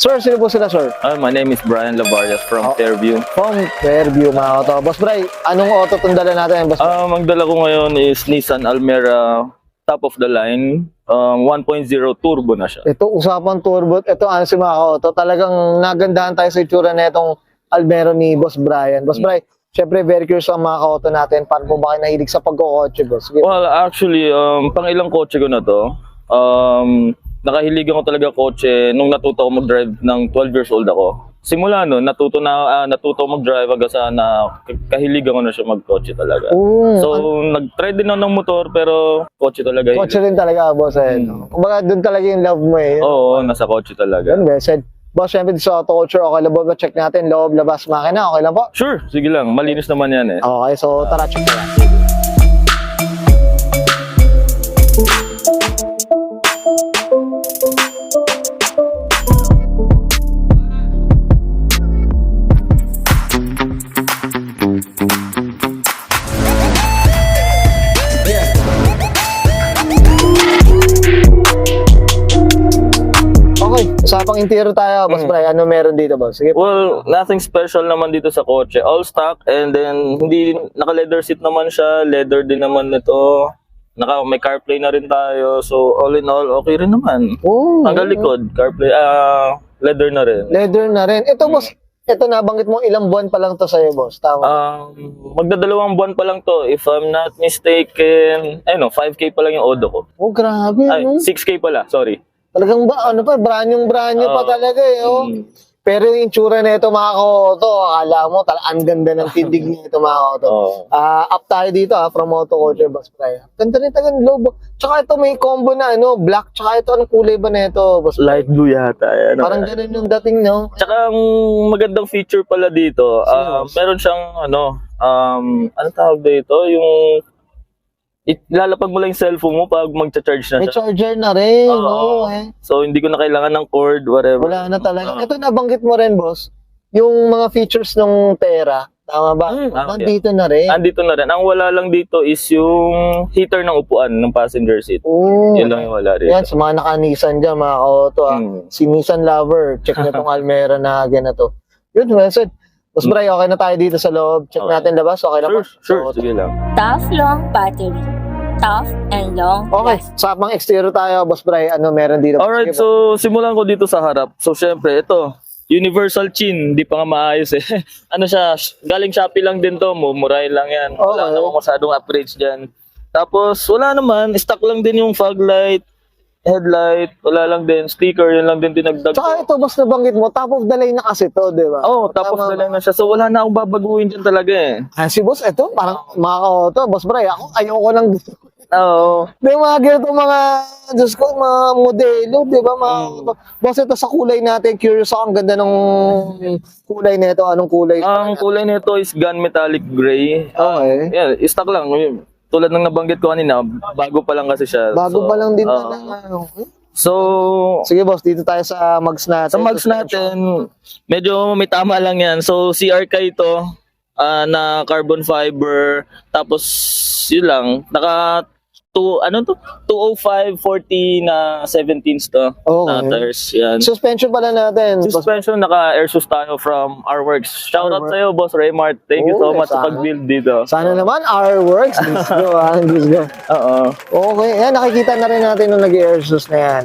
Sir, sino po sila, sir? My name is Brian Lavarias from Fairview. From Fairview, mga auto. Boss Bray, anong auto itong dala natin, Boss Bray? Ang dala ko ngayon is Nissan Almera top of the line. 1.0 turbo na siya. Ito, usapang turbo. Ito, ano si mga auto. Talagang nagandahan tayo sa itsura na itong Almera ni Boss Brian. Boss Bray, syempre very curious ang mga auto natin. Paano po ba kayo nahilig sa pagkakotse, boss? Sige. Well, actually, pang ilang kotse ko na to. Nakahiligan ko talaga kotse nung natuto ko mag-drive ng 12 years old ako. Simula no, natuto ko mag-drive hanggang sa kahiligan ko na siya mag-kotse talaga. So, nag-try din ako ng motor pero kotse talaga. Kotse rin talaga, boss. Kumbaga, doon talaga yung love mo eh. Oo, nasa kotse talaga. Yun, blessed. Boss, syempre sa auto culture, okay lang ba? Check natin, loob, labas, makina, okay lang po? Sure, sige lang. Malinis naman yan eh. Okay, so tara, check na. Usapang interior tayo, Boss Bray. Ano meron dito, boss? Sige. Well, nothing special naman dito sa kotse. All stock and then hindi naka-leather seat naman siya. Leather din naman nito. May CarPlay na rin tayo. So, all in all, okay rin naman. Hanggang likod, CarPlay, leather na rin. Leather na rin. Ito, boss, ito nabanggit mo ilang buwan pa lang to sa'yo, boss. Tama. Magdadalawang buwan pa lang to. If I'm not mistaken, 5K pa lang yung odo ko. Oh, grabe. Ay, 6K pala, sorry. Talagang branyong pa talaga eh. Pero yung itsura na ito, mga ka-auto, akala mo, ang ganda ng tindig na ito, mga ka-auto. Up tayo dito, from Auto Culture, Boss Bray. Ganda rin talagang logo. Tsaka ito may combo na, black, tsaka ito, anong kulay ba na ito, Boss Bray? Light blue yata. Parang ganun yung dating, no? Tsaka ang magandang feature pala dito, meron siyang, ano tawag dito, yung lalapag mo lang yung cellphone mo pag magcha-charge na May siya. charger na rin, So, hindi ko na kailangan ng cord, whatever. Wala na talaga. Ito nabanggit mo rin, boss, yung mga features ng Terra. Tama ba? Nandito na rin. Andito na rin. Ang wala lang dito is yung heater ng upuan ng passenger seat. Yun lang yung wala rin. Yan, sa mga naka-Nissan dyan, mga auto. Si Nissan lover, check na tong Almera na ganito. Yun, well said. Boss Bray, okay na tayo dito sa loob. Check natin labas. Okay na ba? Sure. Sige lang. Tough long battery. Tough and long. Okay, sa pang exterior tayo, Boss Bray. Ano meron dito? Alright, so simulan ko dito sa harap. So syempre, ito, universal chin, hindi pa nga maayos eh. Ano siya, galing Shopee lang din to, murahin lang yan. Wala namang masyadong upgrades dyan. Tapos, wala naman, stock lang din yung fog light, headlight, wala lang din, sticker, yun lang din dinagdag. Tsaka ito, boss, nabanggit mo, top of the line na kasi to, di ba? Top of the line na siya. So, wala na akong babaguhin dyan talaga eh. Si boss, ito, parang mga ka-auto, Boss Bray, ayoko nang Oo. may mga ganito mga, Diyos ko, mga modelo, di ba? Boss, ito sa kulay natin, curious ako, ang ganda ng kulay nito. Anong kulay? Ang kulay nito is gun metallic gray. Yeah, stock lang. Tulad ng nabanggit ko kanina, bago pa lang kasi siya. Bago pa lang din So, sige boss, dito tayo sa mags natin. sa mags natin, medyo may tama lang yan. So, CRK ito, na carbon fiber, tapos yun lang, naka 205/40 na 17s to na tires. Yan. Suspension pala natin. Suspension, naka air sus tayo from R-Works. Shoutout sa'yo, Boss Raymart. Thank you so much sa pag-build dito. Sana naman, R-Works. Let's go, let's go. Okay, yan, nakikita na rin natin nung nag-air sus na yan.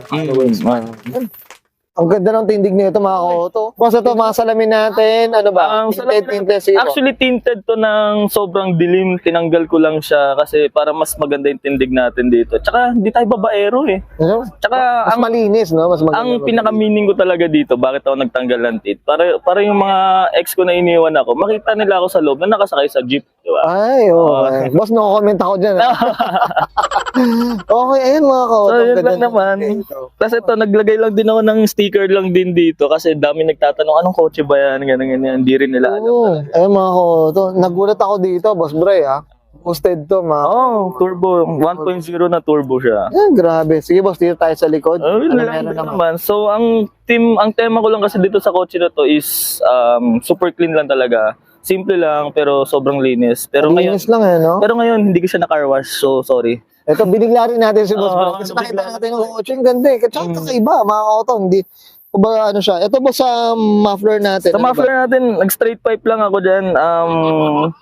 Ang ganda ng tindig nito, mga ka-auto. Boss, ito, mga salamin natin, ano ba? Tinted, Actually, tinted to ng sobrang dilim. Tinanggal ko lang siya kasi para mas maganda yung tindig natin dito. Tsaka, hindi tayo babaero eh. Tsaka, mas malinis, no? Mas maganda. Ang pinaka-meaning ko talaga dito, bakit ako nagtanggal ng tint? Para yung mga ex ko na iniwan ako, makita nila ako sa loob na nakasakay sa jeep. Diba? Ay, boss, no comment ako dyan. Okay, ayun mga ka-auto. So, yun lang naman. Plus ito, naglagay lang din ako ng sticker lang din dito kasi dami nagtatanong, anong kotse ba yan? Ganyan. Hindi rin nila alam. Ayun mga ka-auto. Nagulat ako dito, Boss Bray, ha? Boosted to, mga. Turbo. 1.0 na turbo siya. Grabe. Sige, boss, dito tayo sa likod. Meron naman. So, ang tema ko lang kasi dito sa kotse na to is super clean lang talaga. Simple lang, pero sobrang linis. Pero linis lang no? Pero ngayon, hindi ko siya na-car wash, so sorry. Ito, binigla rin natin si Boss Bray. Kasi nakita natin ng kotse, yung ganda eh. Tsaka kakaiba, mga auto, Kumbaga ano siya. Ito boss sa muffler natin. Sa ano ba? muffler natin, nag-straight pipe lang ako dyan.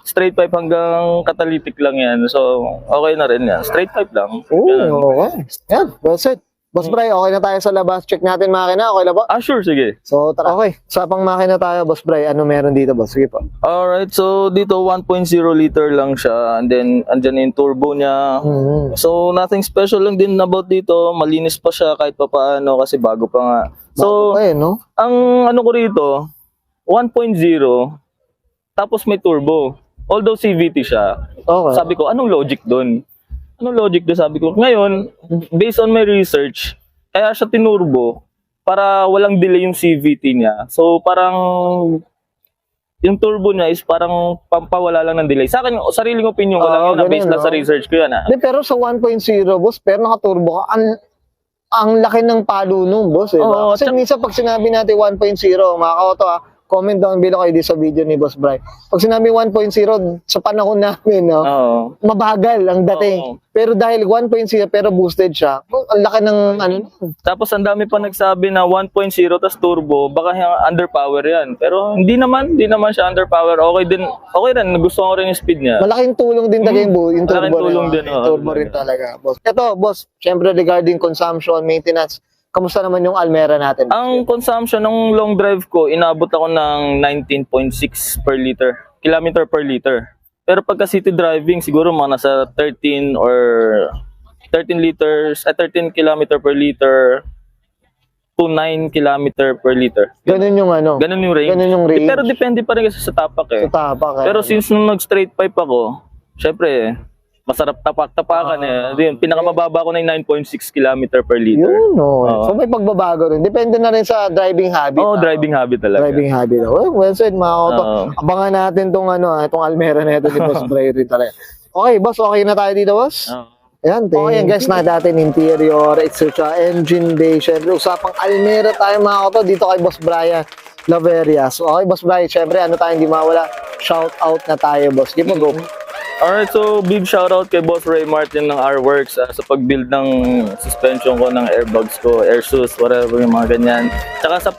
Straight pipe hanggang catalytic lang yan. So, okay na rin yan. Straight pipe lang. Ganun. Oo, okay. Yan, well said. Boss Bray, okay na tayo sa labas. Check natin makina. Okay na ba? Sure, sige. So, tara. Okay. Sa pang makina tayo, Boss Bray. Ano meron dito, boss? Sige po. Alright, so dito 1.0 liter lang siya. And then, andyan yung turbo niya. So, nothing special lang din about dito. Malinis pa siya kahit pa paano kasi bago pa nga. So, Okay, no? ang ano ko rito, 1.0, tapos may turbo. Although CVT siya. Okay. Sabi ko, anong logic doon? Anong logic doon? Sabi ko, ngayon, based on my research, kaya siya tinurbo para walang delay yung CVT niya. So, parang yung turbo niya is parang pampawala lang ng delay. Sa akin, sariling opinion ko lang yun, na ganun, based lang sa no? research ko yan. Di, pero sa 1.0, boss, pero nakaturbo ka, ang laki ng palo nung, boss. Oo, Kasi minsan pag sinabi natin 1.0, mga kauto, comment down below kayo di sa video ni Boss Bray. Pag sinabi 1.0, sa panahon namin, no, Oo. mabagal ang dating. Oo. Pero dahil 1.0 pero boosted siya, ang laki ng ano. Tapos ang dami pa nagsabi na 1.0 tas turbo, baka underpower yan. Pero hindi naman siya underpower. Okay rin, nagustuhan ko rin yung speed niya. Malaking tulong din talaga yung turbo. Malaking tulong din, Yung turbo rin talaga, boss. Ito, boss, syempre regarding consumption, maintenance, kamusta naman yung Almera natin? Ang consumption ng long drive ko, inabot ako ng 19.6 per liter, kilometer per liter. Pero pagka city driving, siguro mga nasa 13 or 13 kilometer per liter to 9 kilometer per liter. Ganun yung ano. Ganun yung range. Ganun yung range. Pero depende pa rin kasi sa tapak eh. Sa tapak. Pero since nung nag-straight pipe ako, syempre, masarap tapak-tapakan eh. Yun, pinakamababa ko na yung 9.6 km per liter. Yun, no. Oo. So may pagbabago rin. Depende na rin sa driving habit. Oo, driving habit talaga. Driving habit. Well said, mga kauto. Oo. Abangan natin tong itong Almera na ito ni Boss Bray rin talaga. Okay, boss, okay na tayo dito, boss? Oo. Ayan, okay yan guys, nakita natin interior, etc. Engine bay, syempre usapang Almera tayo mga kauto dito kay Boss Brian Laveria. So okay, Boss Brian, syempre ano tayo hindi mawala, shout out na tayo, boss. Give mo go. Alright, so big shoutout kay Boss Ray Martin ng R-Works sa pag-build ng suspension ko, ng airbags ko, airsus, whatever yung mga ganyan. Tsaka sa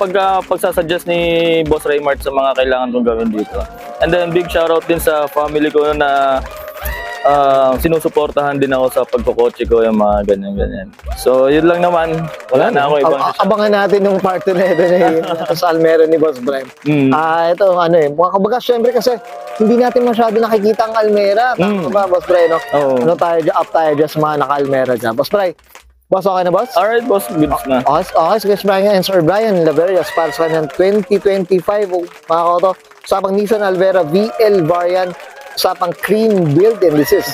pagsasuggest ni Boss Ray Mart sa mga kailangan kong gawin dito. And then big shoutout din sa family ko na sinusuportahan din ako sa pagkokotse ko, yung mga ganyan-ganyan. So, yun lang naman. Wala na ako ibang... Abangan natin yung part na ito sa Almera ni Boss Brian. Ito, mga kabagas, syempre kasi hindi natin masyado nakikita ang Almera. Tama ba, Boss Brian? No? Oo. Ano tayo dyan, up tayo dyan sa mga naka-Almera dyan. Boss Brian, boss, okay na, boss? Alright, boss. Goods na. Okay, sige, Brian and Sir Brian Laverias para sa kanyang 2025, mga kauto, usapang Nissan Almera VL variant, usapang cream build, and this is